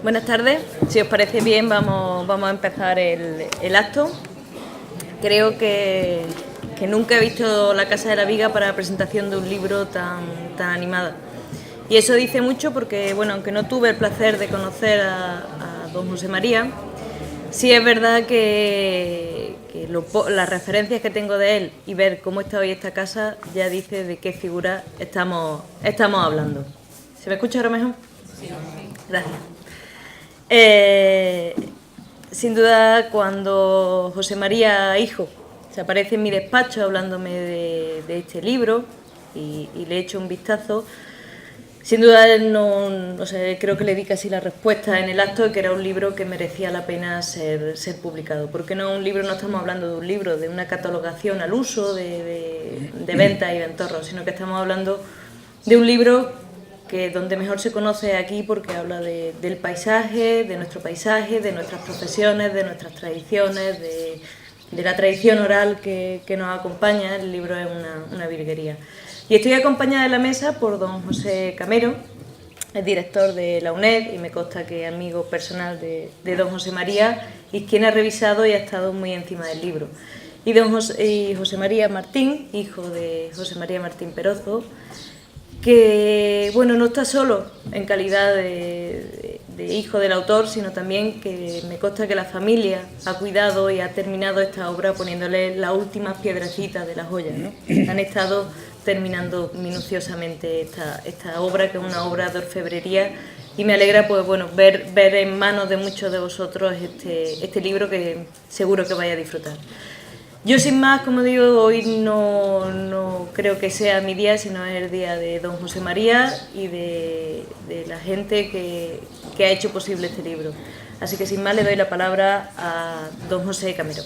Buenas tardes, si os parece bien vamos a empezar el acto. Creo que nunca he visto la Casa de la Viga para la presentación de un libro tan animada. Y eso dice mucho porque, bueno, aunque no tuve el placer de conocer a don José María, sí es verdad que las referencias que tengo de él y ver cómo está hoy esta casa ya dice de qué figura estamos hablando. ¿Se me escucha ahora mejor? Sí. Gracias. Sin duda, cuando José María, hijo, se aparece en mi despacho hablándome de este libro y le echo un vistazo, sin duda no sé, creo que le di casi la respuesta en el acto de que era un libro que merecía la pena ser publicado. Porque no estamos hablando de un libro, de una catalogación al uso, de ventas y ventorros, sino que estamos hablando de un libro que donde mejor se conoce aquí porque habla del paisaje, de nuestro paisaje, de nuestras profesiones, de nuestras tradiciones, de la tradición oral que nos acompaña. El libro es una virguería. Y estoy acompañada en la mesa por don José Camero, el director de la UNED, y me consta que es amigo personal de don José María, y quien ha revisado y ha estado muy encima del libro. Y José María Martín, hijo de José María Martín Perozo, que bueno, no está solo en calidad de hijo del autor, sino también que me consta que la familia ha cuidado y ha terminado esta obra poniéndole las últimas piedrecitas de la joya, ¿no? Han estado terminando minuciosamente esta obra, que es una obra de orfebrería, y me alegra pues bueno ver en manos de muchos de vosotros este libro que seguro que vais a disfrutar. Yo sin más, como digo, hoy no creo que sea mi día, sino es el día de don José María y de la gente que ha hecho posible este libro. Así que sin más le doy la palabra a don José Camero.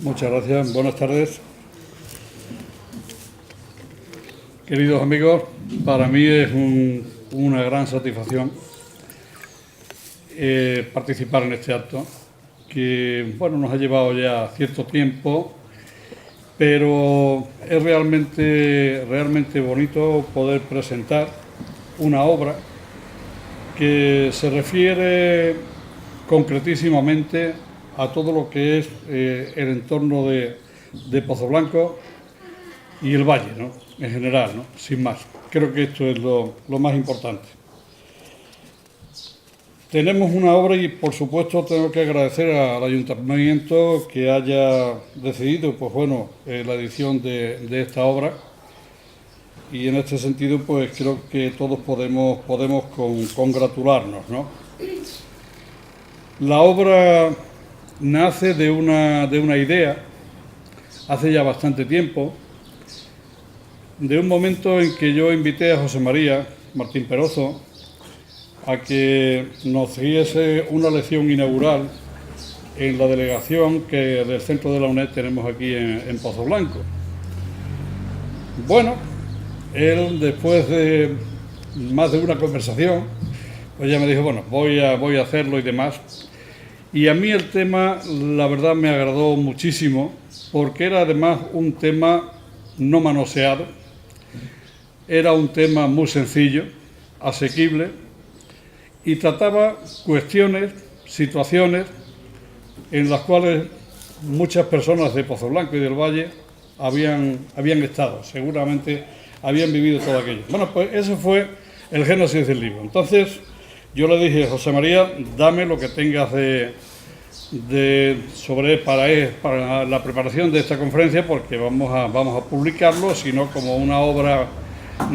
Muchas gracias, buenas tardes. Queridos amigos, para mí es una gran satisfacción participar en este acto, que bueno, nos ha llevado ya cierto tiempo, pero es realmente bonito poder presentar una obra que se refiere concretísimamente a todo lo que es el entorno de Pozoblanco y el valle, ¿no? En general, ¿no? Sin más. Creo que esto es lo más importante. Tenemos una obra y, por supuesto, tengo que agradecer al Ayuntamiento que haya decidido, pues bueno, la edición de esta obra. Y en este sentido, pues creo que todos podemos congratularnos, ¿no? La obra nace de una idea hace ya bastante tiempo, de un momento en que yo invité a José María Martín Perozo a que nos diese una lección inaugural en la delegación que del centro de la UNED tenemos aquí en Pozoblanco. Bueno, él, después de más de una conversación, pues ya me dijo, bueno, voy a hacerlo y demás. Y a mí el tema, la verdad, me agradó muchísimo, porque era además un tema no manoseado, era un tema muy sencillo, asequible, y trataba cuestiones, situaciones en las cuales muchas personas de Pozoblanco y del Valle habían estado, seguramente habían vivido todo aquello. Bueno, pues ese fue el génesis del libro. Entonces yo le dije, José María, dame lo que tengas para la preparación de esta conferencia, porque vamos a publicarlo, sino como una obra,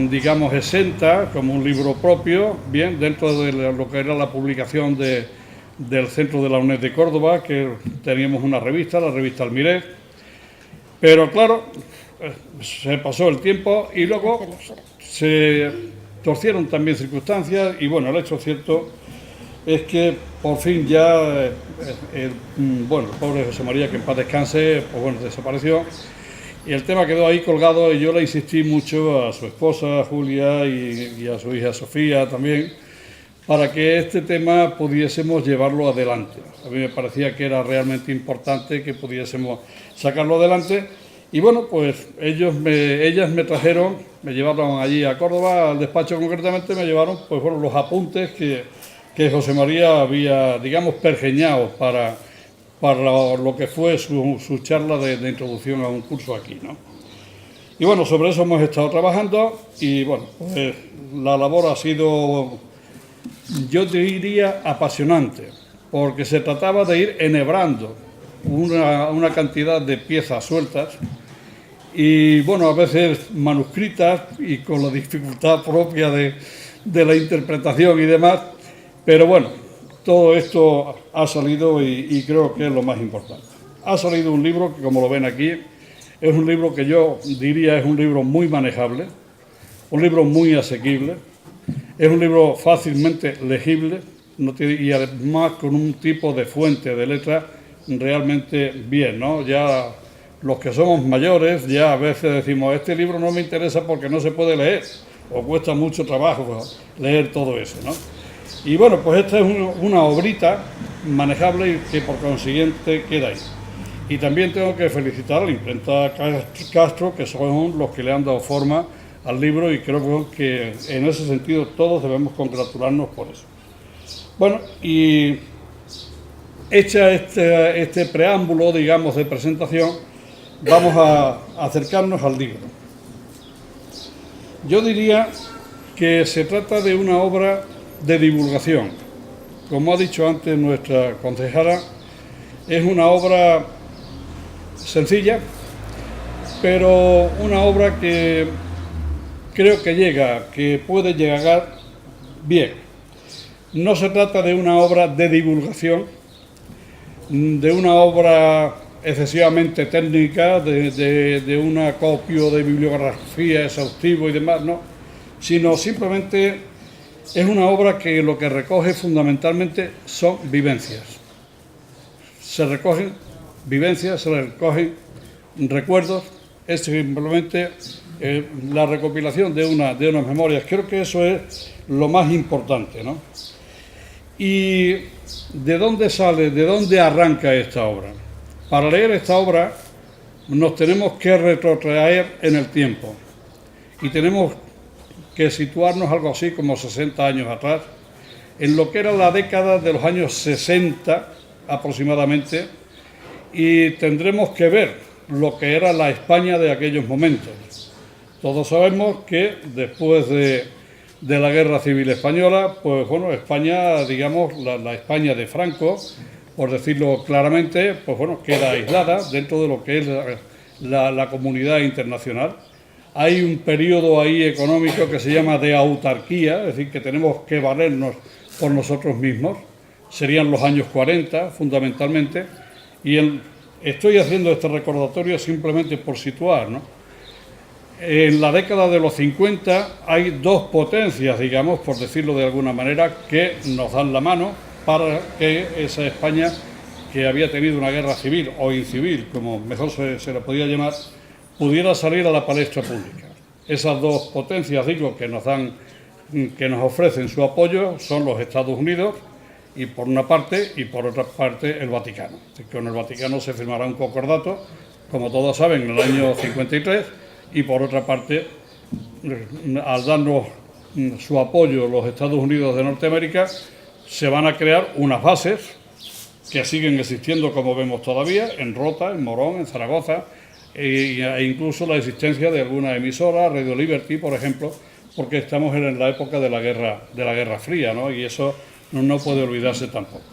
digamos, exenta, como un libro propio, bien, dentro de lo que era la publicación del centro de la UNED de Córdoba, que teníamos una revista, la revista Almirez, pero claro, se pasó el tiempo y luego se torcieron también circunstancias y bueno, el hecho cierto es que por fin ya, bueno, el pobre José María, que en paz descanse, pues bueno, desapareció. Y el tema quedó ahí colgado y yo le insistí mucho a su esposa, Julia, y a su hija Sofía también, para que este tema pudiésemos llevarlo adelante. A mí me parecía que era realmente importante que pudiésemos sacarlo adelante. Y bueno, pues ellas me trajeron, me llevaron allí a Córdoba, al despacho concretamente, me llevaron pues bueno, los apuntes que José María había, digamos, pergeñado para lo que fue su charla de introducción a un curso aquí, ¿no? Y bueno, sobre eso hemos estado trabajando y bueno, pues la labor ha sido, yo diría, apasionante, porque se trataba de ir enhebrando una cantidad de piezas sueltas y bueno, a veces manuscritas y con la dificultad propia de la interpretación y demás, pero bueno, todo esto ha salido y creo que es lo más importante. Ha salido un libro que, como lo ven aquí, es un libro que yo diría es un libro muy manejable, un libro muy asequible, es un libro fácilmente legible y además con un tipo de fuente de letra realmente bien, ¿no? Ya los que somos mayores ya a veces decimos, este libro no me interesa porque no se puede leer o cuesta mucho trabajo leer todo eso, ¿no? Y bueno, pues esta es una obrita manejable y que por consiguiente queda ahí. Y también tengo que felicitar a la imprenta Castro, que son los que le han dado forma al libro y creo que en ese sentido todos debemos congratularnos por eso. Bueno, y hecha este preámbulo, digamos, de presentación, vamos a acercarnos al libro. Yo diría que se trata de una obra de divulgación. Como ha dicho antes nuestra concejala, es una obra sencilla, pero una obra que creo que que puede llegar bien. No se trata de una obra de divulgación, de una obra excesivamente técnica, de un acopio de bibliografía exhaustivo y demás, no, sino simplemente es una obra que lo que recoge fundamentalmente son vivencias. Se recogen vivencias, se recogen recuerdos, es simplemente la recopilación de unas memorias. Creo que eso es lo más importante, ¿no? ¿Y de dónde sale, de dónde arranca esta obra? Para leer esta obra nos tenemos que retrotraer en el tiempo y tenemos que situarnos algo así como 60 años atrás, en lo que era la década de los años 60 aproximadamente, y tendremos que ver lo que era la España de aquellos momentos. Todos sabemos que después de la Guerra Civil Española, pues bueno, España, digamos, la España de Franco, por decirlo claramente, pues bueno, queda aislada dentro de lo que es la comunidad internacional. Hay un periodo ahí económico que se llama de autarquía, es decir, que tenemos que valernos por nosotros mismos. Serían los años 40, fundamentalmente, y estoy haciendo este recordatorio simplemente por situar, ¿no? En la década de los 50 hay dos potencias, digamos, por decirlo de alguna manera, que nos dan la mano para que esa España, que había tenido una guerra civil o incivil, como mejor se la podía llamar, pudiera salir a la palestra pública. Esas dos potencias, digo, que nos ofrecen su apoyo son los Estados Unidos, y por una parte, y por otra parte el Vaticano. Con el Vaticano se firmará un concordato, como todos saben, en el año 53, y por otra parte, al darnos su apoyo los Estados Unidos de Norteamérica, se van a crear unas bases que siguen existiendo, como vemos todavía, en Rota, en Morón, en Zaragoza, e incluso la existencia de alguna emisora, Radio Liberty, por ejemplo, porque estamos en la época de la Guerra Fría, ¿no? Y eso no puede olvidarse tampoco.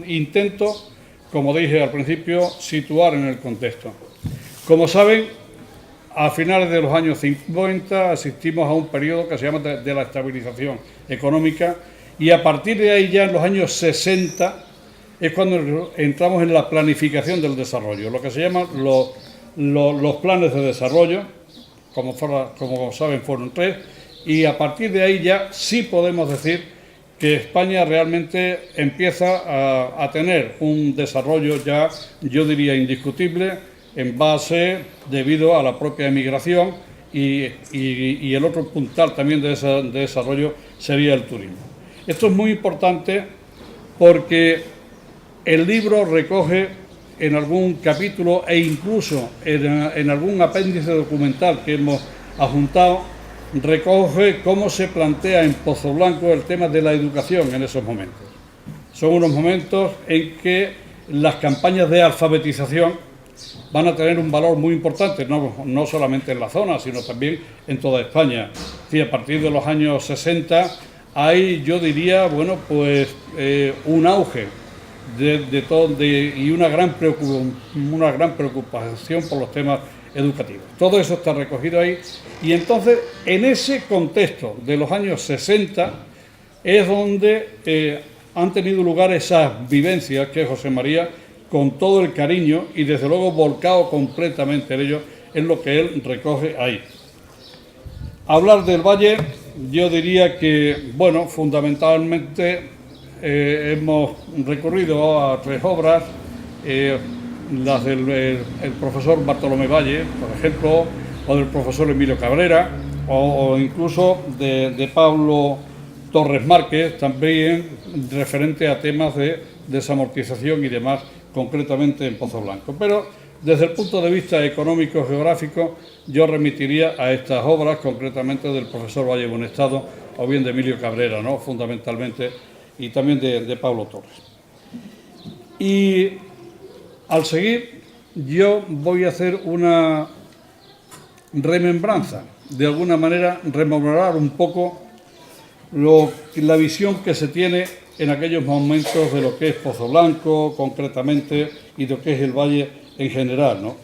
Intento, como dije al principio, situar en el contexto. Como saben, a finales de los años 50 asistimos a un periodo que se llama de la estabilización económica, y a partir de ahí, ya en los años 60, es cuando entramos en la planificación del desarrollo, lo que se llaman los planes de desarrollo, como saben fueron 3, y a partir de ahí ya sí podemos decir que España realmente empieza a tener un desarrollo ya, yo diría, indiscutible, en base, debido a la propia emigración, y el otro puntal también de ese desarrollo sería el turismo. Esto es muy importante porque el libro recoge en algún capítulo e incluso en algún apéndice documental que hemos adjuntado, recoge cómo se plantea en Pozoblanco el tema de la educación en esos momentos. Son unos momentos en que las campañas de alfabetización van a tener un valor muy importante, no solamente en la zona, sino también en toda España. Sí, a partir de los años 60 hay, yo diría, bueno, pues un auge y una gran preocupación por los temas educativos. Todo eso está recogido ahí, y entonces en ese contexto de los años 60 es donde han tenido lugar esas vivencias que José María, con todo el cariño y desde luego volcado completamente en ello, es lo que él recoge ahí. Hablar del Valle, yo diría que, bueno, fundamentalmente hemos recurrido a tres obras, las del profesor Bartolomé Valle, por ejemplo, o del profesor Emilio Cabrera, o incluso de Pablo Torres Márquez, también referente a temas de desamortización y demás, concretamente en Pozoblanco. Pero desde el punto de vista económico-geográfico, yo remitiría a estas obras, concretamente del profesor Valle Bonestado, o bien de Emilio Cabrera, ¿no?, fundamentalmente, y también de Pablo Torres. Y al seguir, yo voy a hacer una remembranza, de alguna manera rememorar un poco la visión que se tiene en aquellos momentos de lo que es Pozoblanco, concretamente, y de lo que es el Valle en general, ¿no?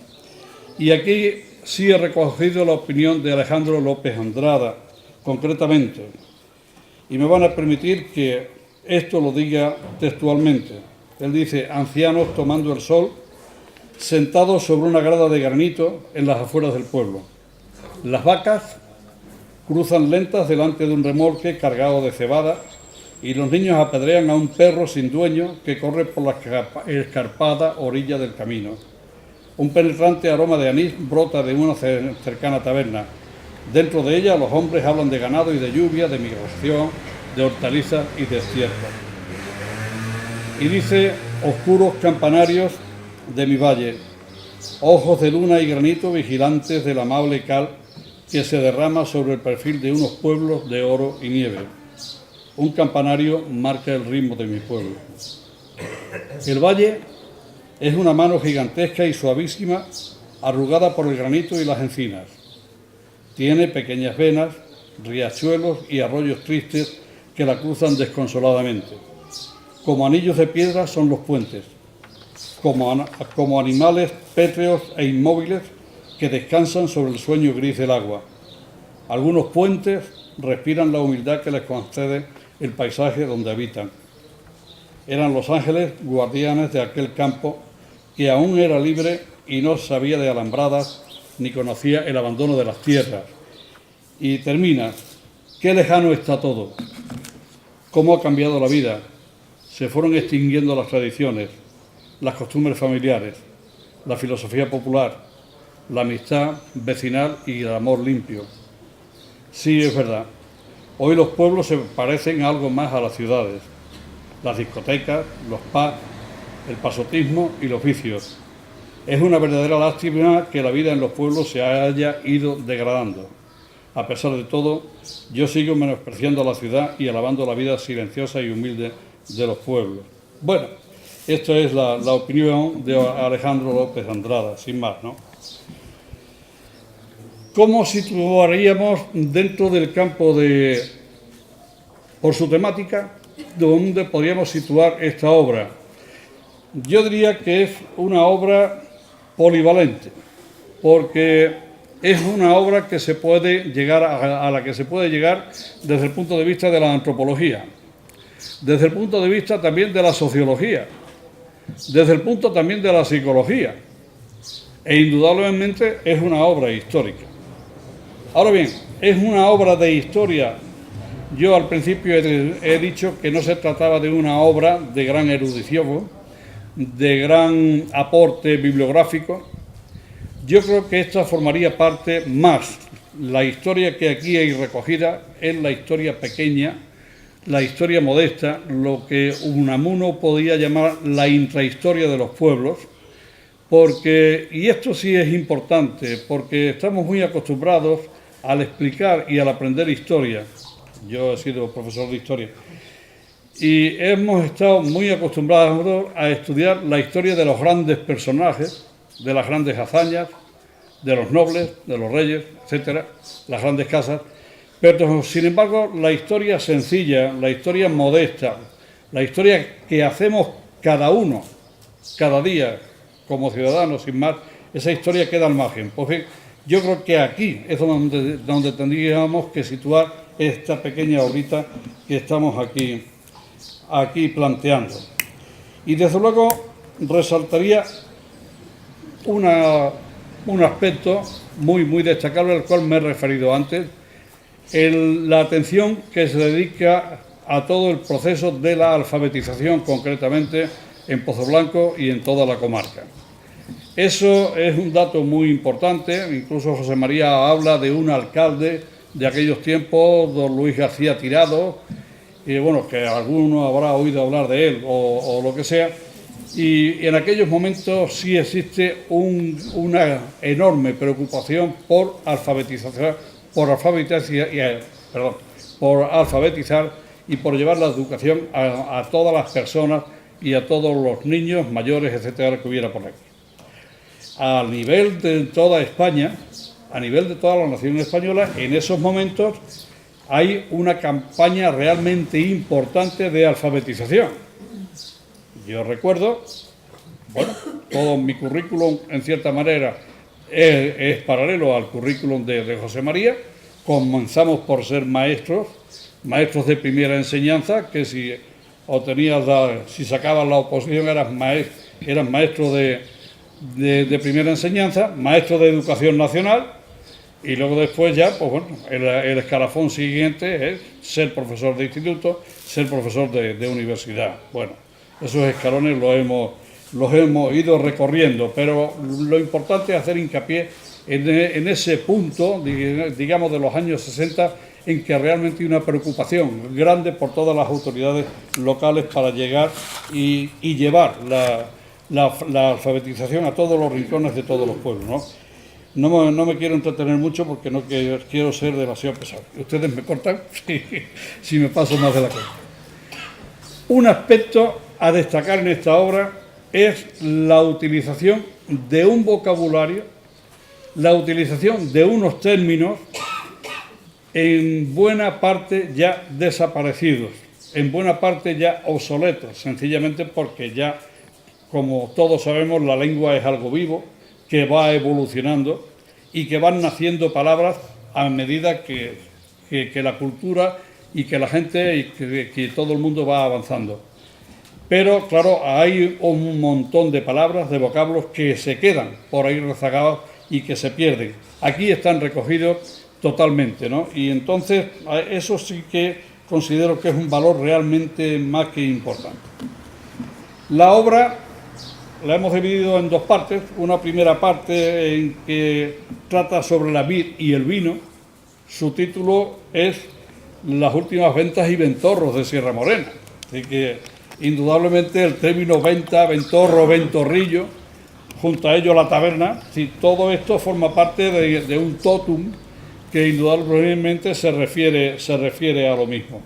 Y aquí sí he recogido la opinión de Alejandro López Andrada, concretamente, y me van a permitir que esto lo diga textualmente. Él dice: ancianos tomando el sol, sentados sobre una grada de granito en las afueras del pueblo. Las vacas cruzan lentas delante de un remolque cargado de cebada, y los niños apedrean a un perro sin dueño que corre por la escarpada orilla del camino. Un penetrante aroma de anís brota de una cercana taberna. Dentro de ella los hombres hablan de ganado y de lluvia, de migración, de hortalizas y de estiércol. Y dice: oscuros campanarios de mi valle, ojos de luna y granito vigilantes del amable cal que se derrama sobre el perfil de unos pueblos de oro y nieve. Un campanario marca el ritmo de mi pueblo. El valle es una mano gigantesca y suavísima, arrugada por el granito y las encinas. Tiene pequeñas venas, riachuelos y arroyos tristes que la cruzan desconsoladamente. Como anillos de piedra son los puentes, como animales pétreos e inmóviles que descansan sobre el sueño gris del agua. Algunos puentes respiran la humildad que les concede el paisaje donde habitan. Eran los ángeles guardianes de aquel campo que aún era libre y no sabía de alambradas ni conocía el abandono de las tierras. Y termina: qué lejano está todo, cómo ha cambiado la vida, se fueron extinguiendo las tradiciones, las costumbres familiares, la filosofía popular, la amistad vecinal y el amor limpio. Sí, es verdad. Hoy los pueblos se parecen algo más a las ciudades. Las discotecas, los pubs, el pasotismo y los vicios. Es una verdadera lástima que la vida en los pueblos se haya ido degradando. A pesar de todo, yo sigo menospreciando la ciudad y alabando la vida silenciosa y humilde de los pueblos. Bueno, esta es la opinión de Alejandro López Andrada, sin más, ¿no? ¿Cómo situaríamos dentro del campo por su temática, dónde podríamos situar esta obra? Yo diría que es una obra polivalente, porque es una obra que se puede llegar a la que se puede llegar desde el punto de vista de la antropología, desde el punto de vista también de la sociología, desde el punto también de la psicología, e indudablemente es una obra histórica. Ahora bien, es una obra de historia Yo al principio he dicho que no se trataba de una obra de gran erudición, de gran aporte bibliográfico. Yo creo que esta formaría parte más. La historia que aquí hay recogida es la historia pequeña, la historia modesta, lo que Unamuno podía llamar la intrahistoria de los pueblos, porque, y esto sí es importante, porque estamos muy acostumbrados al explicar y al aprender historia. Yo he sido profesor de historia y hemos estado muy acostumbrados a estudiar la historia de los grandes personajes, de las grandes hazañas, de los nobles, de los reyes, etcétera, las grandes casas. Pero, sin embargo, la historia sencilla, la historia modesta, la historia que hacemos cada uno, cada día, como ciudadanos, sin más, esa historia queda al margen. Pues bien, yo creo que aquí es donde tendríamos que situar esta pequeña obrita que estamos aquí planteando. Y desde luego resaltaría un aspecto muy destacable al cual me he referido antes, la atención que se dedica a todo el proceso de la alfabetización, concretamente en Pozoblanco y en toda la comarca. Eso es un dato muy importante. Incluso José María habla de un alcalde de aquellos tiempos, don Luis García Tirado, y bueno, que alguno habrá oído hablar de él o lo que sea. Y en aquellos momentos sí existe una enorme preocupación por alfabetizar y por llevar la educación a todas las personas y a todos los niños, mayores, etcétera, que hubiera por aquí. A nivel de toda España, a nivel de toda la nación española, en esos momentos hay una campaña realmente importante de alfabetización. Yo recuerdo, bueno, todo mi currículum, en cierta manera, es paralelo al currículum de José María. Comenzamos por ser maestros de primera enseñanza, que si sacabas la oposición eras maestro de primera enseñanza, maestro de educación nacional, y luego después ya, pues bueno, el escalafón siguiente es ser profesor de instituto, ser profesor de universidad. Bueno, esos escalones los hemos ido recorriendo, pero lo importante es hacer hincapié en ese punto, digamos, de los años 60, en que realmente hay una preocupación grande por todas las autoridades locales para llegar y llevar la alfabetización a todos los rincones de todos los pueblos, ¿no? No me quiero entretener mucho porque no quiero ser demasiado pesado. Ustedes me cortan si me paso más de la cuenta. Un aspecto a destacar en esta obra es la utilización de un vocabulario, la utilización de unos términos en buena parte ya desaparecidos, en buena parte ya obsoletos, sencillamente porque ya, como todos sabemos, la lengua es algo vivo, que va evolucionando y que van naciendo palabras a medida que la cultura y que la gente y que todo el mundo va avanzando. Pero, claro, hay un montón de palabras, de vocablos que se quedan por ahí rezagados y que se pierden. Aquí están recogidos totalmente, ¿no? Y entonces eso sí que considero que es un valor realmente más que importante. La obra la hemos dividido en dos partes. Una primera parte en que trata sobre la vid y el vino. Su título es Las últimas ventas y ventorros de Sierra Morena. Así que indudablemente el término venta, ventorro, ventorrillo, junto a ello la taberna, todo esto forma parte de un tótum que indudablemente se refiere a lo mismo.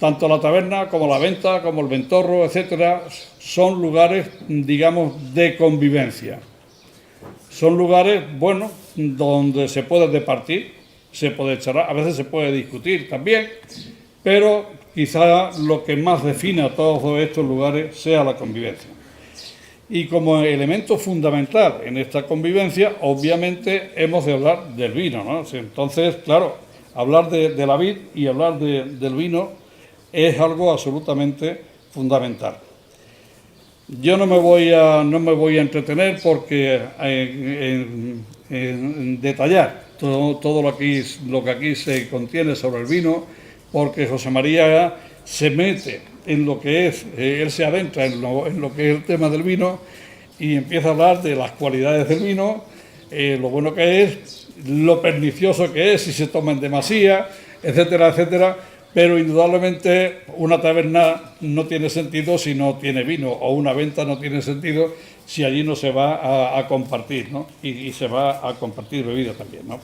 Tanto la taberna como la venta, como el ventorro, etcétera, son lugares, digamos, de convivencia. Son lugares, bueno, donde se puede departir, se puede charlar, a veces se puede discutir también, pero quizá lo que más define a todos estos lugares sea la convivencia. Y como elemento fundamental en esta convivencia, obviamente hemos de hablar del vino, ¿no? Entonces, claro, hablar de la vid y hablar del vino es algo absolutamente fundamental. Yo no me voy a entretener porque en detallar todo lo que aquí se contiene sobre el vino, porque José María se mete en lo que es, él se adentra en lo que es el tema del vino y empieza a hablar de las cualidades del vino, lo bueno que es, lo pernicioso que es si se toma en demasía, etcétera, etcétera. Pero indudablemente una taberna no tiene sentido si no tiene vino, o una venta no tiene sentido si allí no se va a compartir, ¿no? Y se va a compartir bebida también, ¿no?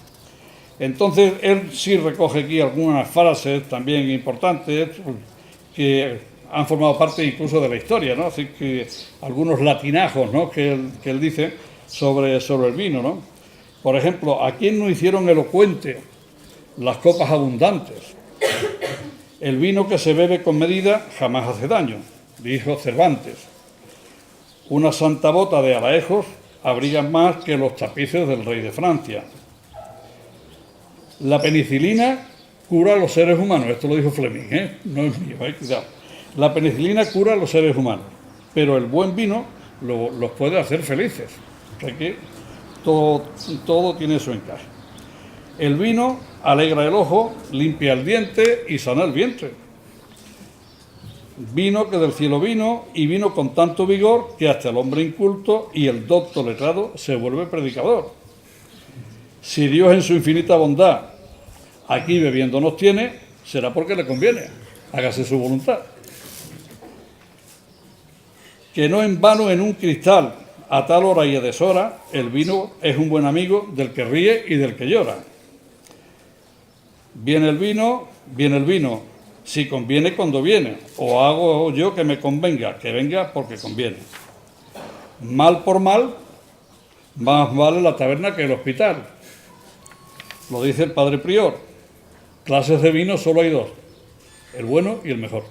Entonces él sí recoge aquí algunas frases también importantes que han formado parte incluso de la historia, ¿no? Así que algunos latinajos, ¿no?, que él dice sobre el vino, ¿no? Por ejemplo, ¿a quién no hicieron elocuente las copas abundantes? El vino que se bebe con medida jamás hace daño, dijo Cervantes. Una santa bota de Alaejos abrigan más que los tapices del rey de Francia. La penicilina cura a los seres humanos, esto lo dijo Fleming, no es mío, cuidado. La penicilina cura a los seres humanos, pero el buen vino los puede hacer felices. O sea que todo tiene su encaje. El vino alegra el ojo, limpia el diente y sana el vientre. Vino que del cielo vino, y vino con tanto vigor que hasta el hombre inculto y el docto letrado se vuelve predicador. Si Dios en su infinita bondad aquí bebiendo nos tiene, será porque le conviene, hágase su voluntad. Que no en vano en un cristal, a tal hora y a deshora, el vino es un buen amigo del que ríe y del que llora. Viene el vino, si conviene cuando viene, o hago yo que me convenga, que venga porque conviene. Mal por mal, más vale la taberna que el hospital. Lo dice el padre prior. Clases de vino solo hay dos, el bueno y el mejor.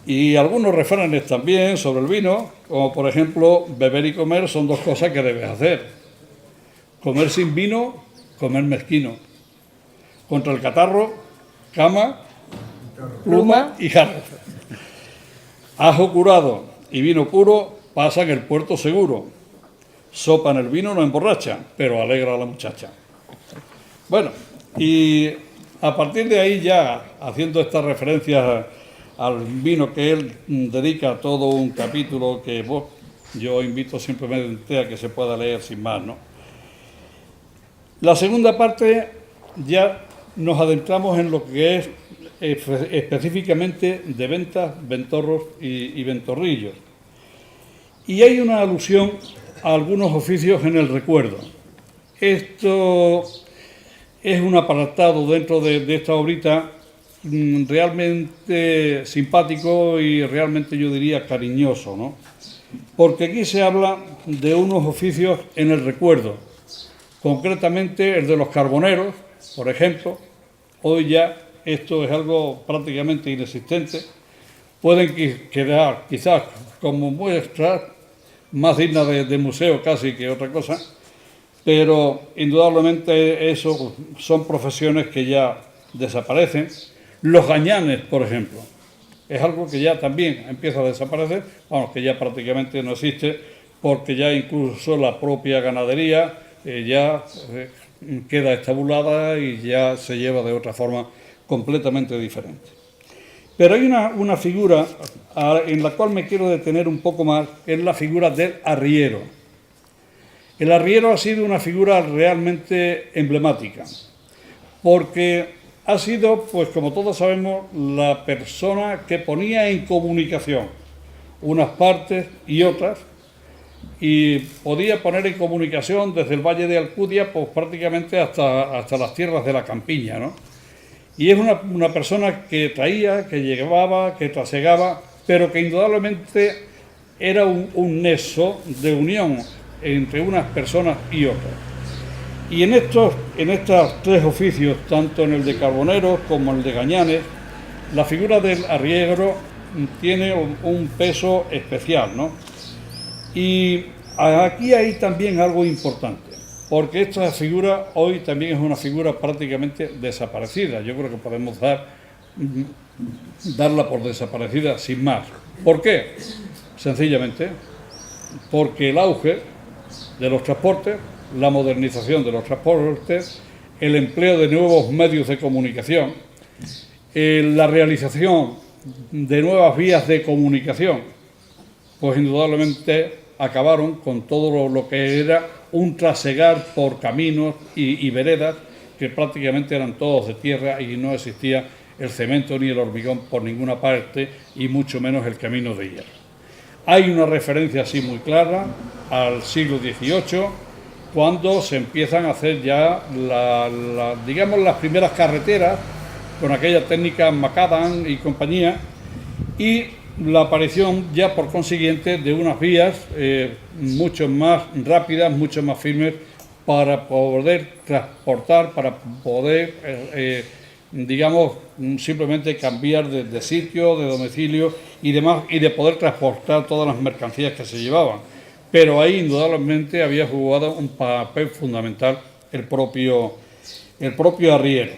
Y algunos refranes también sobre el vino, como por ejemplo, beber y comer son dos cosas que debes hacer. Comer sin vino, comer mezquino. Contra el catarro, cama, pluma y jarro. Ajo curado y vino puro pasan el puerto seguro. Sopa en el vino no emborracha, pero alegra a la muchacha. Bueno, y a partir de ahí ya, haciendo estas referencias al vino que él dedica todo un capítulo que yo invito simplemente a que se pueda leer sin más, ¿no? La segunda parte ya nos adentramos en lo que es específicamente de ventas, ventorros y ventorrillos. Y hay una alusión a algunos oficios en el recuerdo. Esto es un apartado dentro de esta obrita realmente simpático y realmente yo diría cariñoso, ¿no? Porque aquí se habla de unos oficios en el recuerdo, concretamente el de los carboneros, por ejemplo. Hoy ya esto es algo prácticamente inexistente. Pueden quedar quizás como muestras más dignas de museo casi que otra cosa, pero indudablemente eso son profesiones que ya desaparecen. Los gañanes, por ejemplo, es algo que ya también empieza a desaparecer, vamos, que ya prácticamente no existe, porque ya incluso la propia ganadería ya queda estabulada y ya se lleva de otra forma completamente diferente. Pero hay una figura en la cual me quiero detener un poco más, es la figura del arriero. El arriero ha sido una figura realmente emblemática, porque ha sido, pues como todos sabemos, la persona que ponía en comunicación unas partes y otras, y podía poner en comunicación desde el Valle de Alcudia pues prácticamente hasta las tierras de la campiña, ¿no? Y es una persona que traía, que llevaba, que trasegaba, pero que indudablemente era un nexo de unión entre unas personas y otras. Y en estos tres oficios, tanto en el de carboneros como en el de gañanes, la figura del arriero tiene un peso especial, ¿no? Y aquí hay también algo importante, porque esta figura hoy también es una figura prácticamente desaparecida. Yo creo que podemos darla por desaparecida sin más. ¿Por qué? Sencillamente porque el auge de los transportes, la modernización de los transportes, el empleo de nuevos medios de comunicación, la realización de nuevas vías de comunicación, pues indudablemente acabaron con todo lo que era un trasegar por caminos y veredas que prácticamente eran todos de tierra y no existía el cemento ni el hormigón por ninguna parte y mucho menos el camino de hierro. Hay una referencia así muy clara al siglo XVIII, cuando se empiezan a hacer ya digamos las primeras carreteras con aquella técnica macadam y compañía, y la aparición ya por consiguiente de unas vías mucho más rápidas, mucho más firmes para poder transportar, para poder digamos simplemente cambiar de sitio, de domicilio y demás, y de poder transportar todas las mercancías que se llevaban. Pero ahí indudablemente había jugado un papel fundamental el propio arriero.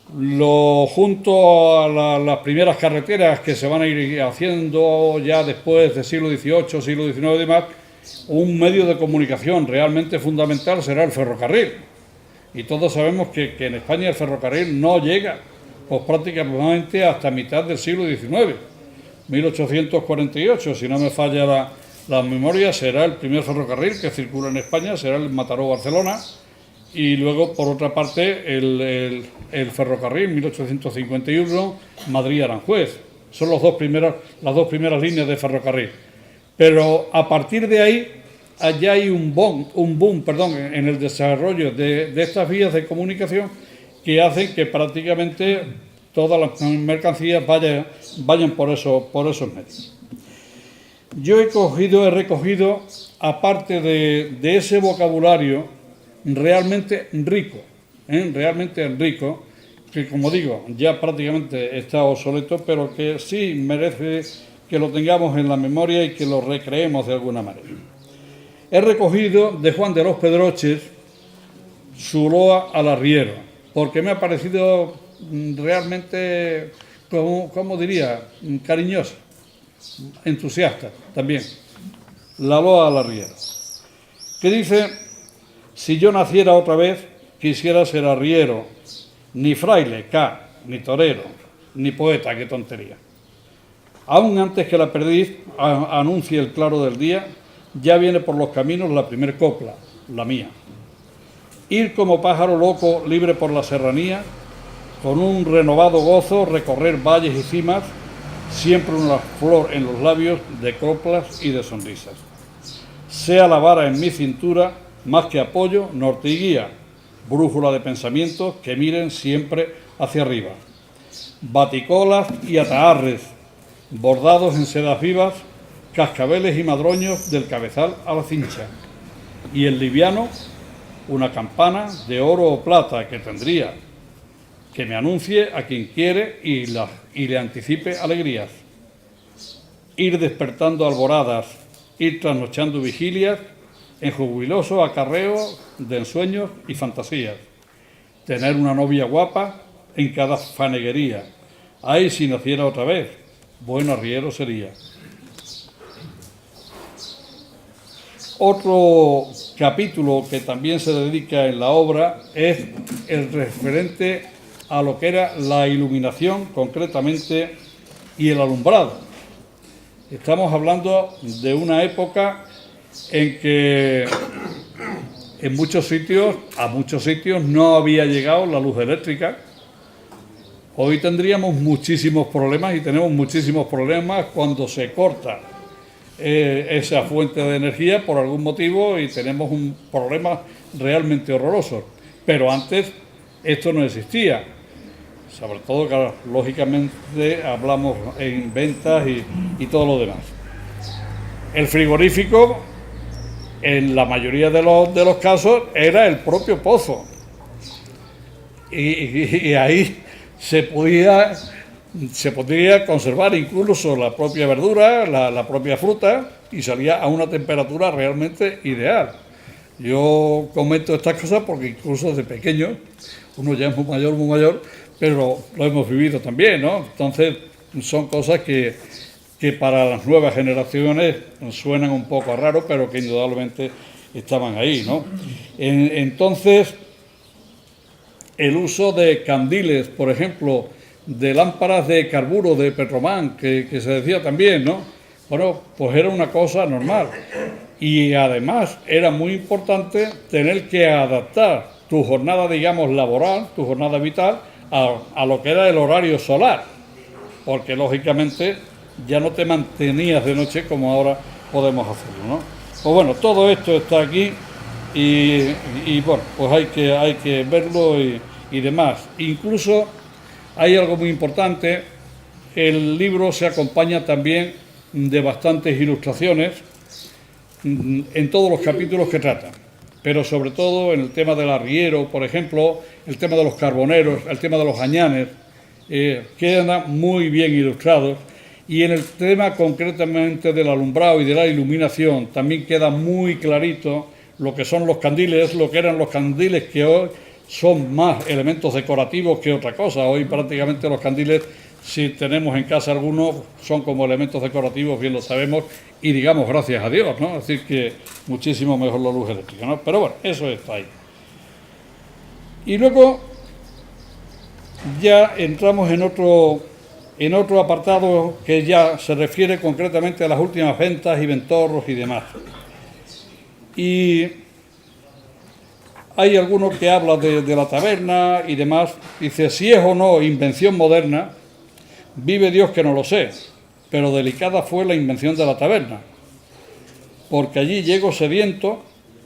Junto a las primeras carreteras que se van a ir haciendo ya después del siglo XVIII, siglo XIX y demás, un medio de comunicación realmente fundamental será el ferrocarril. Y todos sabemos que en España el ferrocarril no llega pues prácticamente hasta mitad del siglo XIX. 1848, si no me falla la memoria, será el primer ferrocarril que circula en España, será el Mataró-Barcelona. Y luego, por otra parte, el ferrocarril, 1851, Madrid-Aranjuez. Son las dos primeras líneas de ferrocarril. Pero a partir de ahí, allá hay un boom, en el desarrollo de estas vías de comunicación que hacen que prácticamente todas las mercancías vayan por esos medios. Yo he recogido, aparte de ese vocabulario realmente rico, que como digo, ya prácticamente está obsoleto, pero que sí merece que lo tengamos en la memoria y que lo recreemos de alguna manera. He recogido de Juan de los Pedroches su loa al arriero, porque me ha parecido realmente, como diría, cariñosa, entusiasta también. La loa al arriero, que dice: si yo naciera otra vez, quisiera ser arriero, ni fraile, ni torero, ni poeta, qué tontería. Aún antes que la perdiz anuncie el claro del día, ya viene por los caminos la primer copla, la mía. Ir como pájaro loco, libre por la serranía, con un renovado gozo recorrer valles y cimas, siempre una flor en los labios de coplas y de sonrisas. Sea la vara en mi cintura, más que apoyo, norte y guía, brújula de pensamientos que miren siempre hacia arriba. Baticolas y ataarres, bordados en sedas vivas, cascabeles y madroños del cabezal a la cincha. Y el liviano, una campana de oro o plata que tendría, que me anuncie a quien quiere y le anticipe alegrías. Ir despertando alboradas, ir trasnochando vigilias, en jubiloso acarreo de ensueños y fantasías. Tener una novia guapa en cada faneguería. Ay, si naciera otra vez, buen arriero sería. Otro capítulo que también se dedica en la obra es el referente a lo que era la iluminación concretamente y el alumbrado. Estamos hablando de una época en que a muchos sitios no había llegado la luz eléctrica. Hoy tendríamos muchísimos problemas y tenemos muchísimos problemas cuando se corta esa fuente de energía por algún motivo y tenemos un problema realmente horroroso. Pero antes esto no existía. Sobre todo que lógicamente hablamos en ventas y todo lo demás. El frigorífico, en la mayoría de los casos, era el propio pozo. Y ahí se podía conservar incluso la propia verdura, la propia fruta, y salía a una temperatura realmente ideal. Yo comento estas cosas porque incluso desde pequeño, uno ya es muy mayor, pero lo hemos vivido también, ¿no? Entonces son cosas que para las nuevas generaciones suenan un poco raro, pero que indudablemente estaban ahí, ¿no? Entonces, el uso de candiles, por ejemplo, de lámparas de carburo, de Petromán, que se decía también, ¿no? Bueno, pues era una cosa normal. Y además era muy importante tener que adaptar tu jornada, digamos, laboral, tu jornada vital, a lo que era el horario solar, porque lógicamente ya no te mantenías de noche como ahora podemos hacerlo, ¿no? Pues bueno, todo esto está aquí y bueno, pues hay que verlo y demás. Incluso hay algo muy importante, el libro se acompaña también de bastantes ilustraciones en todos los capítulos que trata, pero sobre todo en el tema del arriero, por ejemplo, el tema de los carboneros, el tema de los añanes, quedan muy bien ilustrados, y en el tema concretamente del alumbrado y de la iluminación también queda muy clarito lo que son los candiles, lo que eran los candiles, que hoy son más elementos decorativos que otra cosa. Hoy prácticamente los candiles, si tenemos en casa algunos, son como elementos decorativos, bien lo sabemos, y digamos gracias a Dios, ¿no? Es decir, que muchísimo mejor la luz eléctrica, ¿no? Pero bueno, eso está ahí. Y luego ya entramos en otro apartado que ya se refiere concretamente a las últimas ventas y ventorros y demás. Y hay alguno que habla de la taberna y demás. Dice, si es o no invención moderna, vive Dios que no lo sé, pero delicada fue la invención de la taberna. Porque allí llego sediento,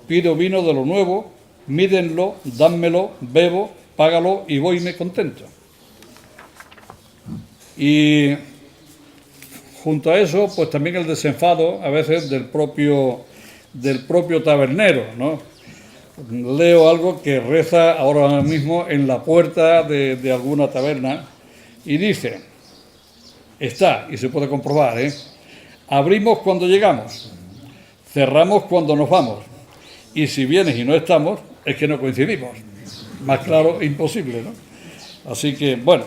pido vino de lo nuevo, mídenlo, dánmelo, bebo, págalo y voyme contento. Y junto a eso, pues también el desenfado a veces del propio tabernero, ¿no? Leo algo que reza ahora mismo en la puerta de alguna taberna y dice, está, y se puede comprobar, abrimos cuando llegamos, cerramos cuando nos vamos, y si vienes y no estamos, es que no coincidimos. Más claro, imposible, ¿no? Así que, bueno.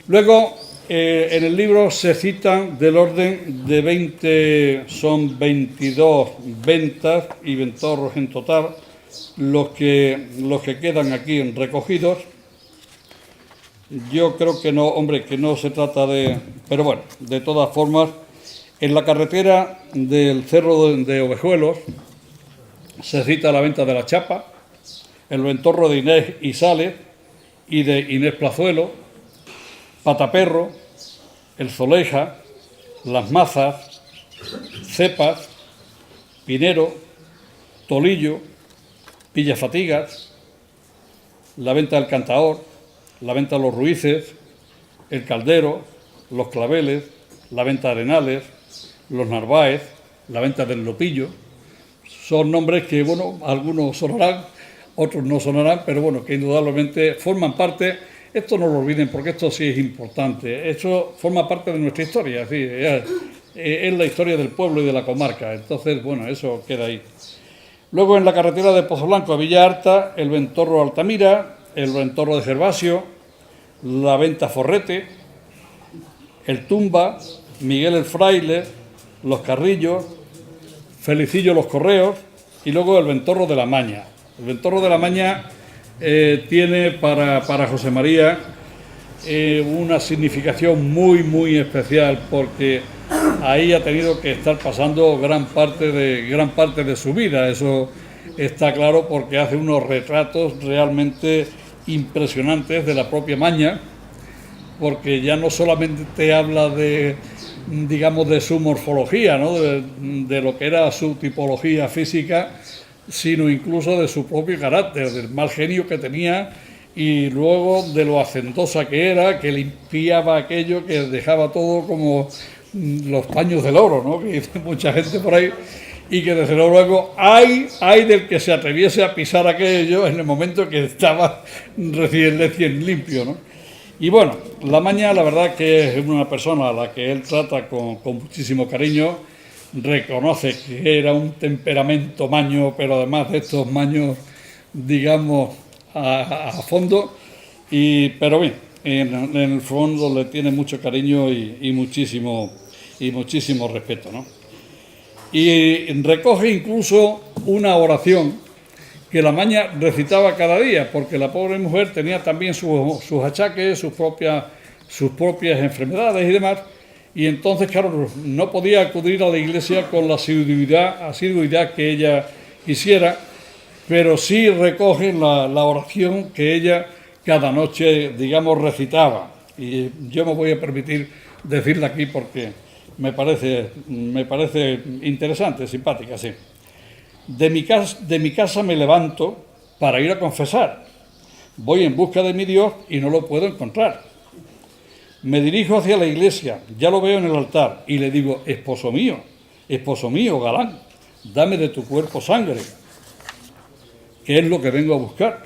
Luego, en el libro se citan del orden de 20, son 22 ventas y ventorros en total, los que quedan aquí recogidos. Yo creo que no, hombre, que no se trata de... Pero bueno, de todas formas, en la carretera del Cerro de Ovejuelos se cita la venta de la chapa, el ventorro de Inés y Sales y de Inés Plazuelo, Pataperro, el Zoleja, las Mazas, Cepas, Pinero, Tolillo, Villafatigas, la venta del Cantaor, la venta de los Ruices, el Caldero, los Claveles, la venta de Arenales, los Narváez, la venta del Lopillo. Son nombres que, bueno, algunos sonarán, otros no sonarán, pero bueno, que indudablemente forman parte. Esto no lo olviden porque esto sí es importante. Esto forma parte de nuestra historia, ¿sí? Es la historia del pueblo y de la comarca. Entonces, bueno, eso queda ahí. Luego en la carretera de Pozo Blanco a Villa Harta, el ventorro Altamira, el ventorro de Gervasio, la venta Forrete, el Tumba, Miguel el Fraile, los Carrillos, Felicillo los Correos y luego el ventorro de la Maña. El ventorro de la Maña tiene para José María una significación muy, muy especial porque ahí ha tenido que estar pasando gran parte de su vida. Eso está claro porque hace unos retratos realmente impresionantes de la propia Maña, porque ya no solamente te habla de, digamos, de su morfología, ¿no? de lo que era su tipología física, sino incluso de su propio carácter, del mal genio que tenía y luego de lo hacendosa que era, que limpiaba aquello, que dejaba todo como los paños del oro, ¿no? Que dice mucha gente por ahí, y que desde luego hay del que se atreviese a pisar aquello en el momento que estaba recién limpio, ¿no? Y bueno, la Maña, la verdad que es una persona a la que él trata con muchísimo cariño, reconoce que era un temperamento maño, pero además de estos maños, digamos, a fondo, pero bien, en el fondo le tiene mucho cariño y muchísimo respeto, ¿no? Y recoge incluso una oración que la Maña recitaba cada día, porque la pobre mujer tenía también sus achaques, sus propias enfermedades y demás, y entonces, claro, no podía acudir a la iglesia con la asiduidad que ella quisiera, pero sí recoge la oración que ella cada noche, digamos, recitaba. Y yo me voy a permitir decirla aquí porque me parece interesante, simpática, sí. De mi casa me levanto para ir a confesar. Voy en busca de mi Dios y no lo puedo encontrar. Me dirijo hacia la iglesia, ya lo veo en el altar, y le digo, esposo mío, galán, dame de tu cuerpo sangre, que es lo que vengo a buscar.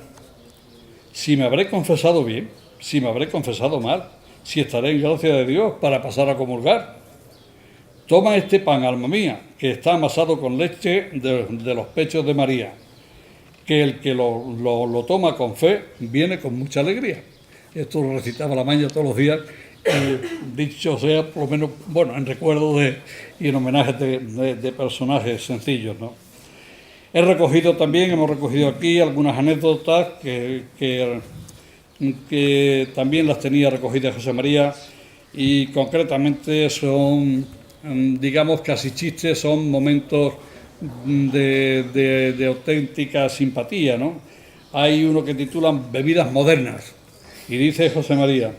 Si me habré confesado bien, si me habré confesado mal, si estaré en gracia de Dios para pasar a comulgar. Toma este pan, alma mía, que está amasado con leche de los pechos de María, que el que lo toma con fe viene con mucha alegría. Esto lo recitaba la Maña todos los días, dicho sea, por lo menos, bueno, en recuerdo y en homenaje de personajes sencillos, ¿no? Hemos recogido aquí algunas anécdotas que también las tenía recogidas José María, y concretamente son, digamos, casi chistes, son momentos de auténtica simpatía, ¿no? Hay uno que titulan Bebidas modernas, y dice José María: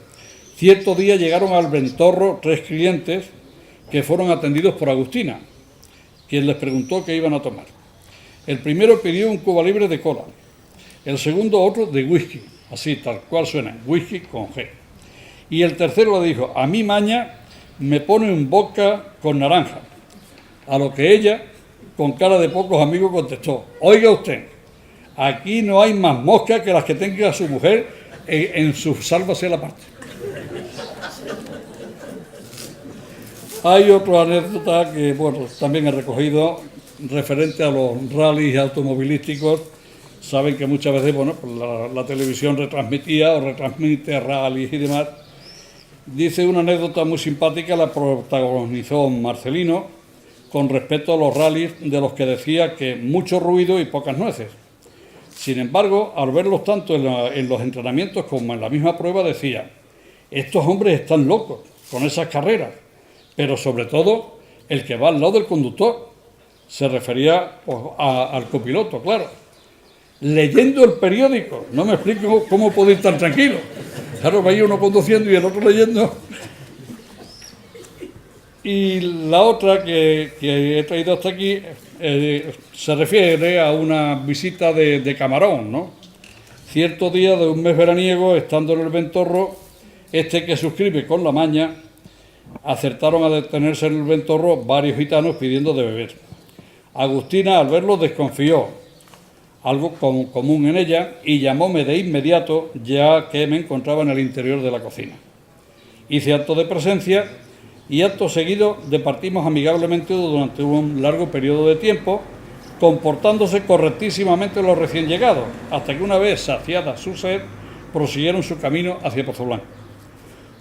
cierto día llegaron al Ventorro 3 clientes que fueron atendidos por Agustina, quien les preguntó qué iban a tomar. El primero pidió un Cuba Libre de cola, el segundo otro de whisky, así tal cual suena, whisky con G. Y el tercero le dijo: a mi Maña me pone un vodka con naranja. A lo que ella, con cara de pocos amigos, contestó: oiga usted, aquí no hay más moscas que las que tenga su mujer en su sálvase la parte. Hay otra anécdota que, bueno, también he recogido referente a los rallies automovilísticos. Saben que muchas veces, bueno, pues la televisión retransmitía o retransmite rallies y demás. Dice una anécdota muy simpática, la protagonizó Marcelino, con respecto a los rallies, de los que decía que mucho ruido y pocas nueces. Sin embargo, al verlos tanto en los entrenamientos como en la misma prueba, decía: estos hombres están locos con esas carreras, pero sobre todo el que va al lado del conductor. Se refería, pues, al copiloto, claro. Leyendo el periódico, no me explico cómo puedo ir tan tranquilo. Claro, va uno conduciendo y el otro leyendo. Y la otra que he traído hasta aquí se refiere a una visita de camarón, ¿no? Cierto día de un mes veraniego, estando en el Ventorro, que suscribe con la Maña, acertaron a detenerse en el Ventorro varios gitanos pidiendo de beber. Agustina, al verlos, desconfió, algo común en ella, y llamóme de inmediato, ya que me encontraba en el interior de la cocina. Hice acto de presencia y acto seguido departimos amigablemente durante un largo periodo de tiempo, comportándose correctísimamente los recién llegados, hasta que una vez saciada su sed, prosiguieron su camino hacia Pozoblanco.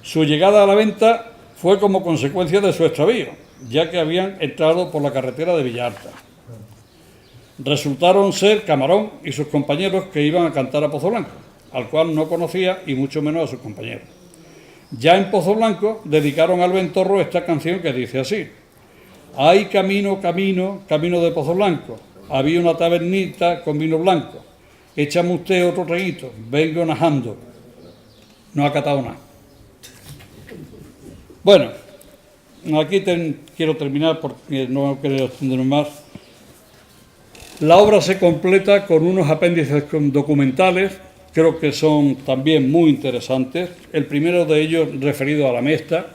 Su llegada a la venta fue como consecuencia de su extravío, ya que habían entrado por la carretera de Villalta. Resultaron ser Camarón y sus compañeros que iban a cantar a Pozoblanco, al cual no conocía y mucho menos a sus compañeros. Ya en Pozoblanco dedicaron al Ventorro esta canción que dice así: hay camino, camino, camino de Pozoblanco, había una tabernita con vino blanco, échame usted otro traguito, vengo najando. No ha catado nada. Bueno, aquí quiero terminar porque no quiero extenderme más. La obra se completa con unos apéndices documentales, creo que son también muy interesantes. El primero de ellos referido a la Mesta.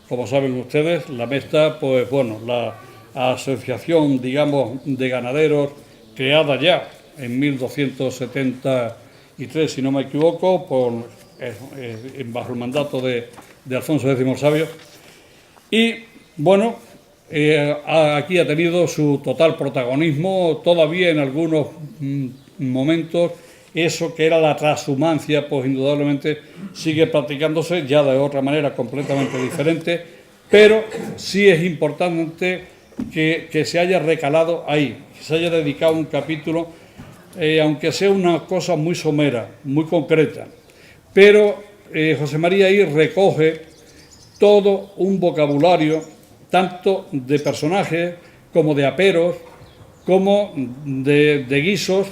Como saben ustedes, la Mesta, pues bueno, la asociación, digamos, de ganaderos creada ya en 1273, si no me equivoco, bajo el mandato de Alfonso X el Sabio. Y bueno, aquí ha tenido su total protagonismo. Todavía en algunos momentos eso que era la transhumancia, pues indudablemente sigue practicándose ya de otra manera completamente diferente, pero sí es importante que se haya recalado ahí, que se haya dedicado un capítulo aunque sea una cosa muy somera, muy concreta. Pero José María ahí recoge todo un vocabulario, tanto de personajes como de aperos, como de guisos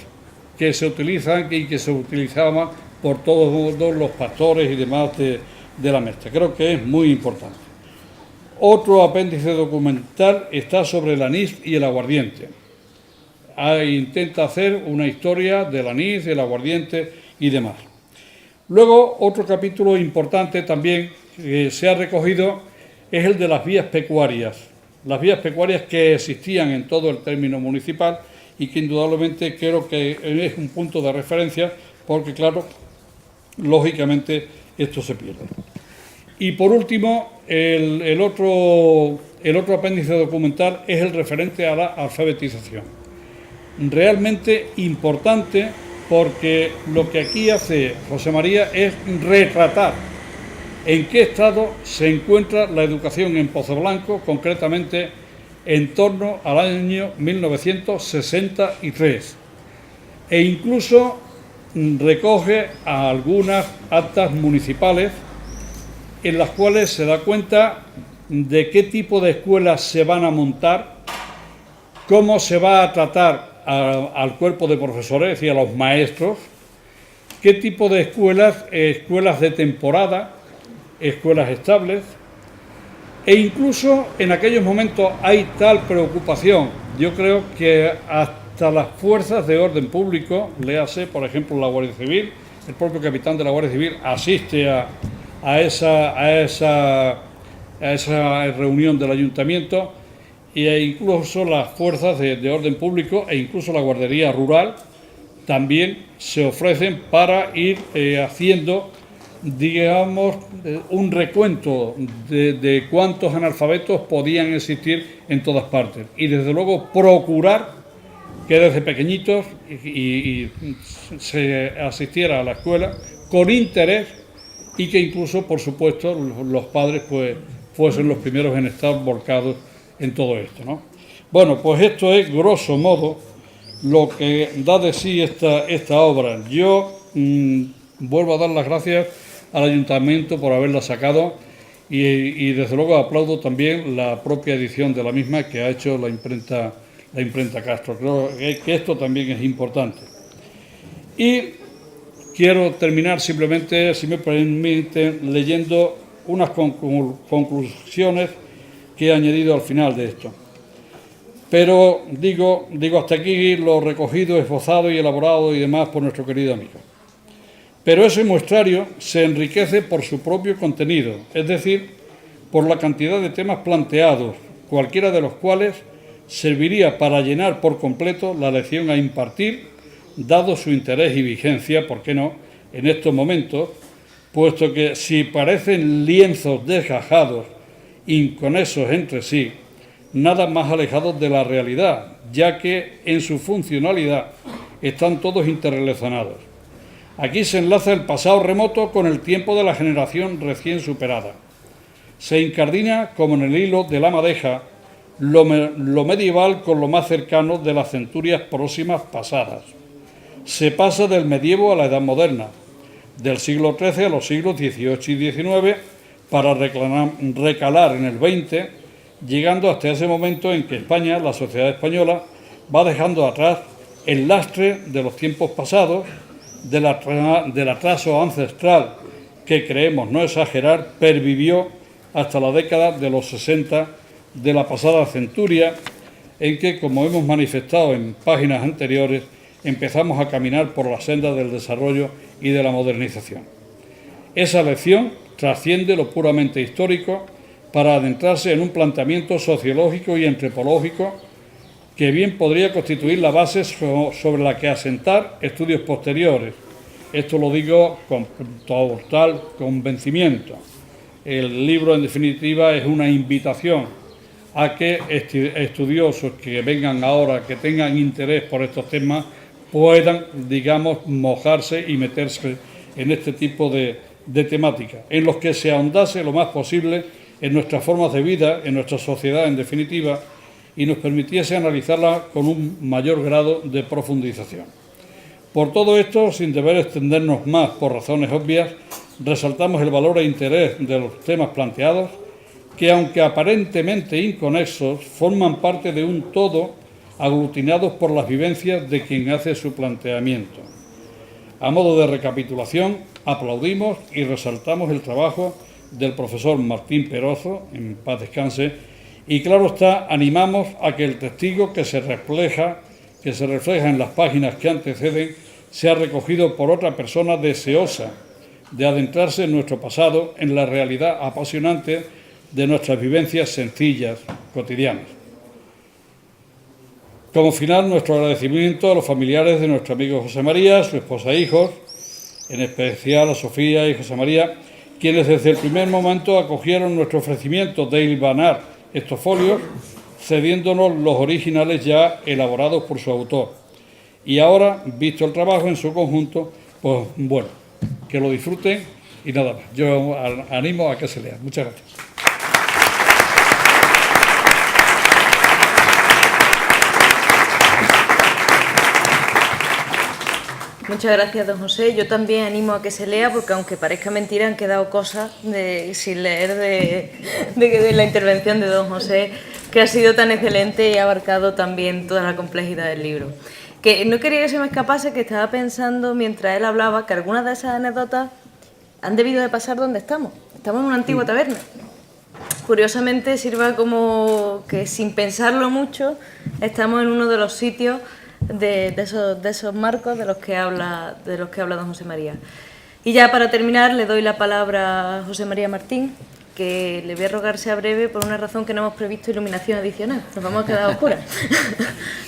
que se utilizan y que se utilizaban por todos los pastores y demás de la Mestre. Creo que es muy importante. Otro apéndice documental está sobre el anís y el aguardiente. Intenta hacer una historia del anís, del aguardiente y demás. Luego, otro capítulo importante también que se ha recogido es el de las vías pecuarias. Las vías pecuarias que existían en todo el término municipal y que indudablemente creo que es un punto de referencia porque, claro, lógicamente esto se pierde. Y por último, el otro apéndice documental es el referente a la alfabetización. Realmente importante porque lo que aquí hace José María es retratar en qué estado se encuentra la educación en Pozoblanco, concretamente en torno al año 1963. E incluso recoge a algunas actas municipales en las cuales se da cuenta de qué tipo de escuelas se van a montar, cómo se va a tratar al cuerpo de profesores, es decir, a los maestros, qué tipo de escuelas de temporada, escuelas estables, e incluso en aquellos momentos hay tal preocupación, yo creo que hasta las fuerzas de orden público, léase, por ejemplo, la Guardia Civil, el propio capitán de la Guardia Civil asiste a esa reunión del ayuntamiento, e incluso las fuerzas de orden público e incluso la guardería rural también se ofrecen para ir haciendo, digamos, un recuento de cuántos analfabetos podían existir en todas partes y desde luego procurar que desde pequeñitos y se asistiera a la escuela con interés y que incluso, por supuesto, los padres pues fuesen los primeros en estar volcados en todo esto, ¿no? Bueno, pues esto es, grosso modo, lo que da de sí esta obra. Yo vuelvo a dar las gracias al ayuntamiento por haberla sacado y desde luego aplaudo también la propia edición de la misma que ha hecho la imprenta Castro. Creo que esto también es importante. Y quiero terminar simplemente, si me permiten, leyendo unas conclusiones que he añadido al final de esto. Pero digo hasta aquí lo recogido, esbozado y elaborado y demás por nuestro querido amigo. Pero ese muestrario se enriquece por su propio contenido, es decir, por la cantidad de temas planteados, cualquiera de los cuales serviría para llenar por completo la lección a impartir, dado su interés y vigencia, ¿por qué no?, en estos momentos, puesto que si parecen lienzos desgajados, inconexos entre sí, nada más alejados de la realidad, ya que en su funcionalidad están todos interrelacionados. Aquí se enlaza el pasado remoto con el tiempo de la generación recién superada. Se incardina, como en el hilo de la madeja, lo medieval con lo más cercano de las centurias próximas pasadas. Se pasa del medievo a la edad moderna, del siglo XIII a los siglos XVIII y XIX, para recalar en el XX, llegando hasta ese momento en que España, la sociedad española, va dejando atrás el lastre de los tiempos pasados, del atraso ancestral que creemos no exagerar, pervivió hasta la década de los 60 de la pasada centuria, en que, como hemos manifestado en páginas anteriores, empezamos a caminar por la senda del desarrollo y de la modernización. Esa lección trasciende lo puramente histórico para adentrarse en un planteamiento sociológico y antropológico que bien podría constituir la base sobre la que asentar estudios posteriores. Esto lo digo con total convencimiento. El libro, en definitiva, es una invitación a que estudiosos que vengan ahora, que tengan interés por estos temas, puedan, digamos, mojarse y meterse en este tipo de temática, en los que se ahondase lo más posible en nuestras formas de vida, en nuestra sociedad en definitiva, y nos permitiese analizarla con un mayor grado de profundización. Por todo esto, sin deber extendernos más por razones obvias, resaltamos el valor e interés de los temas planteados, que aunque aparentemente inconexos, forman parte de un todo aglutinados por las vivencias de quien hace su planteamiento. A modo de recapitulación, aplaudimos y resaltamos el trabajo del profesor Martín Perozo, en paz descanse, y claro está, animamos a que el testigo que se refleja en las páginas que anteceden sea recogido por otra persona deseosa de adentrarse en nuestro pasado, en la realidad apasionante de nuestras vivencias sencillas, cotidianas. Como final, nuestro agradecimiento a los familiares de nuestro amigo José María, su esposa e hijos, en especial a Sofía y José María, quienes desde el primer momento acogieron nuestro ofrecimiento de hilvanar estos folios, cediéndonos los originales ya elaborados por su autor. Y ahora, visto el trabajo en su conjunto, pues bueno, que lo disfruten y nada más. Yo animo a que se lean. Muchas gracias. Muchas gracias, don José. Yo también animo a que se lea, porque aunque parezca mentira, han quedado cosas sin leer de la intervención de don José, que ha sido tan excelente y ha abarcado también toda la complejidad del libro. Que no quería que se me escapase, que estaba pensando mientras él hablaba que algunas de esas anécdotas han debido de pasar donde estamos. Estamos en una antigua taberna. Curiosamente sirva como que sin pensarlo mucho estamos en uno de los sitios de esos marcos de los que habla don José María. Y ya para terminar le doy la palabra a José María Martín, que le voy a rogar sea breve por una razón que no hemos previsto iluminación adicional. Nos vamos a quedar a oscuras.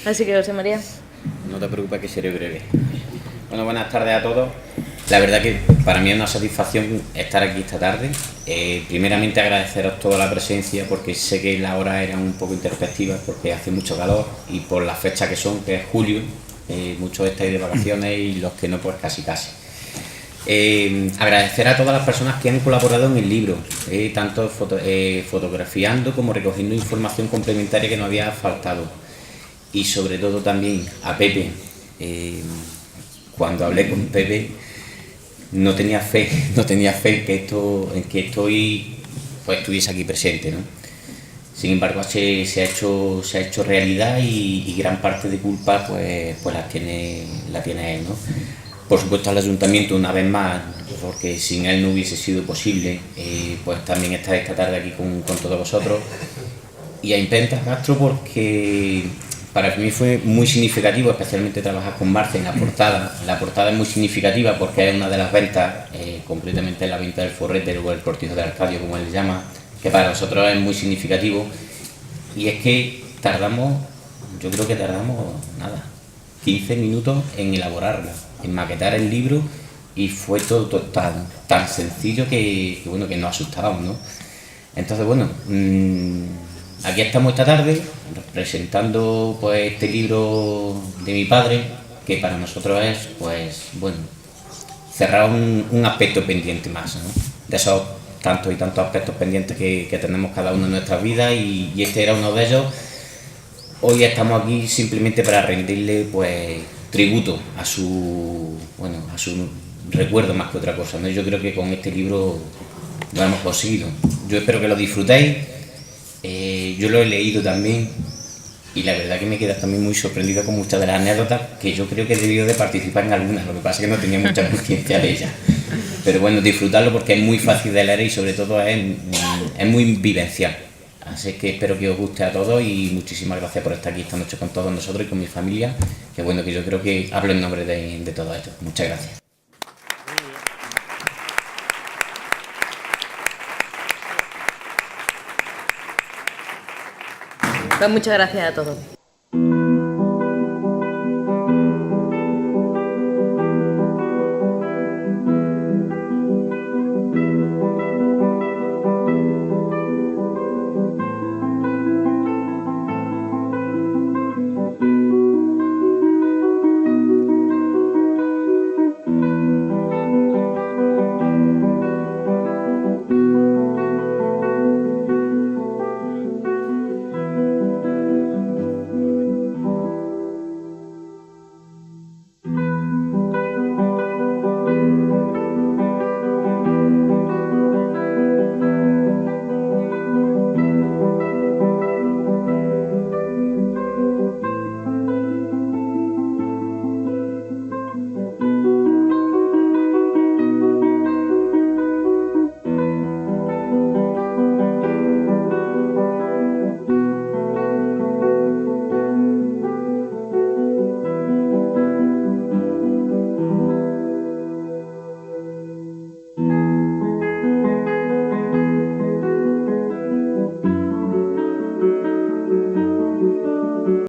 Así que, José María. No te preocupes, que seré breve. Bueno, buenas tardes a todos. La verdad que para mí es una satisfacción estar aquí esta tarde. Primeramente agradeceros toda la presencia, porque sé que las horas eran un poco introspectivas porque hace mucho calor y por la fecha que son, que es julio, muchos estáis de vacaciones y los que no, pues casi. Agradecer a todas las personas que han colaborado en el libro, tanto fotografiando como recogiendo información complementaria que nos había faltado, y sobre todo también a Pepe. Cuando hablé con Pepe no tenía fe en que esto hoy pues estuviese aquí presente, ¿no? Sin embargo se ha hecho realidad, y gran parte de culpa pues la tiene él, ¿no? Por supuesto al ayuntamiento una vez más, porque sin él no hubiese sido posible pues también estar esta tarde aquí con todos vosotros, y a Imprenta Castro, porque para mí fue muy significativo, especialmente trabajar con Marce en la portada. La portada es muy significativa porque es una de las ventas, concretamente la venta del forrete o el cortijo de Arcadio, como él le llama, que para nosotros es muy significativo. Y es que yo creo que tardamos 15 minutos en elaborarla, en maquetar el libro, y fue todo tan sencillo que nos asustábamos, ¿no? Entonces, bueno, aquí estamos esta tarde presentando pues este libro de mi padre, que para nosotros es pues bueno, cerrar un aspecto pendiente más, ¿no? De esos tantos y tantos aspectos pendientes que tenemos cada uno en nuestras vidas, y este era uno de ellos. Hoy estamos aquí simplemente para rendirle pues tributo a su recuerdo más que otra cosa, ¿no? Yo creo que con este libro lo hemos conseguido. Yo espero que lo disfrutéis. Yo lo he leído también, y la verdad que me queda también muy sorprendido con muchas de las anécdotas, que yo creo que he debido de participar en algunas, lo que pasa es que no tenía mucha conciencia de ellas. Pero bueno, disfrutarlo porque es muy fácil de leer y sobre todo es muy vivencial. Así que espero que os guste a todos, y muchísimas gracias por estar aquí esta noche con todos nosotros y con mi familia, que bueno, que yo creo que hablo en nombre de todo esto. Muchas gracias. Pues muchas gracias a todos.